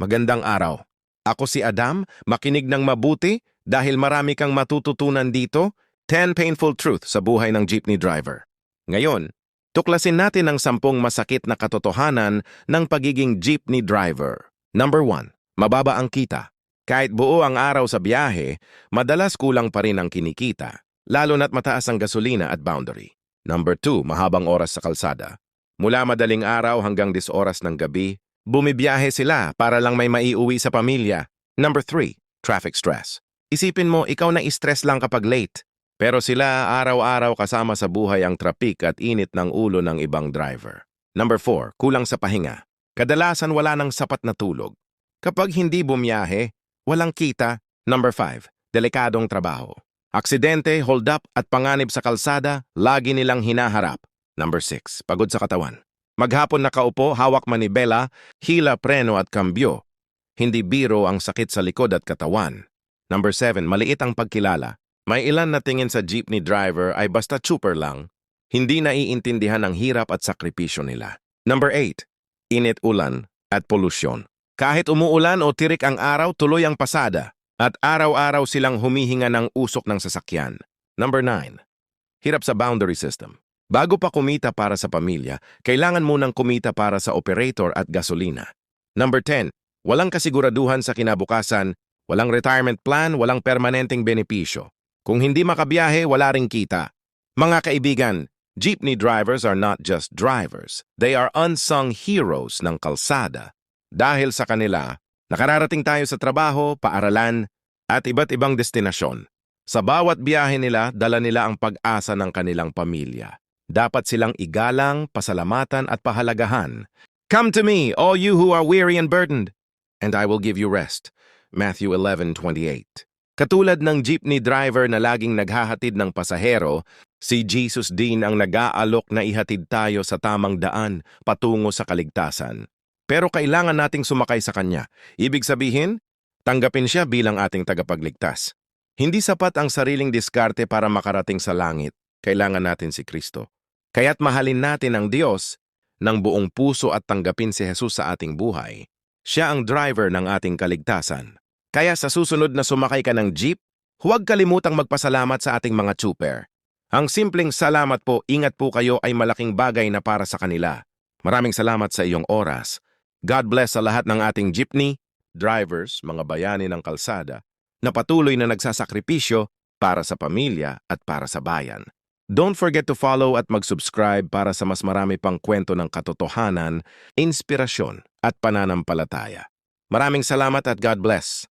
Magandang araw. Ako si Adam, makinig ng mabuti dahil marami kang matututunan dito. 10 painful truth sa buhay ng jeepney driver. Ngayon, tuklasin natin ang 10 masakit na katotohanan ng pagiging jeepney driver. Number 1, mababa ang kita. Kahit buo ang araw sa biyahe, madalas kulang pa rin ang kinikita, lalo na't mataas ang gasolina at boundary. Number 2, mahabang oras sa kalsada. Mula madaling araw hanggang 10 oras ng gabi, bumibiyahe sila para lang may maiuwi sa pamilya. Number 3, traffic stress. Isipin mo, ikaw na stress lang kapag late. Pero sila araw-araw kasama sa buhay ang trapik at init ng ulo ng ibang driver. Number 4, kulang sa pahinga. Kadalasan wala ng sapat na tulog. Kapag hindi bumiyahe, walang kita. Number 5, delikadong trabaho. Aksidente, hold up at panganib sa kalsada, lagi nilang hinaharap. Number 6, pagod sa katawan. Maghapon nakaupo, hawak manibela, hila, preno at kambyo. Hindi biro ang sakit sa likod at katawan. Number 7, maliit ang pagkilala. May ilan na tingin sa jeepney driver ay basta chopper lang, hindi naiintindihan ang hirap at sakripisyo nila. Number 8, init, ulan at polusyon. Kahit umuulan o tirik ang araw, tuloy ang pasada at araw-araw silang humihinga ng usok ng sasakyan. Number 9, hirap sa boundary system. Bago pa kumita para sa pamilya, kailangan munang kumita para sa operator at gasolina. Number 10, walang kasiguraduhan sa kinabukasan, walang retirement plan, walang permanenteng benepisyo. Kung hindi makabiyahe, wala ring kita. Mga kaibigan, jeepney drivers are not just drivers. They are unsung heroes ng kalsada. Dahil sa kanila, nakararating tayo sa trabaho, paaralan, at iba't ibang destinasyon. Sa bawat biyahe nila, dala nila ang pag-asa ng kanilang pamilya. Dapat silang igalang, pasalamatan at pahalagahan. Come to me, all you who are weary and burdened, and I will give you rest. Matthew 11:28. Katulad ng jeepney driver na laging naghahatid ng pasahero, si Jesus din ang nag-aalok na ihatid tayo sa tamang daan patungo sa kaligtasan. Pero kailangan nating sumakay sa Kanya. Ibig sabihin, tanggapin Siya bilang ating tagapagligtas. Hindi sapat ang sariling diskarte para makarating sa langit. Kailangan natin si Kristo. Kaya't mahalin natin ang Diyos ng buong puso at tanggapin si Jesus sa ating buhay. Siya ang driver ng ating kaligtasan. Kaya sa susunod na sumakay ka ng jeep, huwag kalimutang magpasalamat sa ating mga trooper. Ang simpleng salamat po, ingat po kayo ay malaking bagay na para sa kanila. Maraming salamat sa iyong oras. God bless sa lahat ng ating jeepney, drivers, mga bayani ng kalsada, na patuloy na nagsasakripisyo para sa pamilya at para sa bayan. Don't forget to follow at mag-subscribe para sa mas marami pang kwento ng katotohanan, inspirasyon at pananampalataya. Maraming salamat at God bless.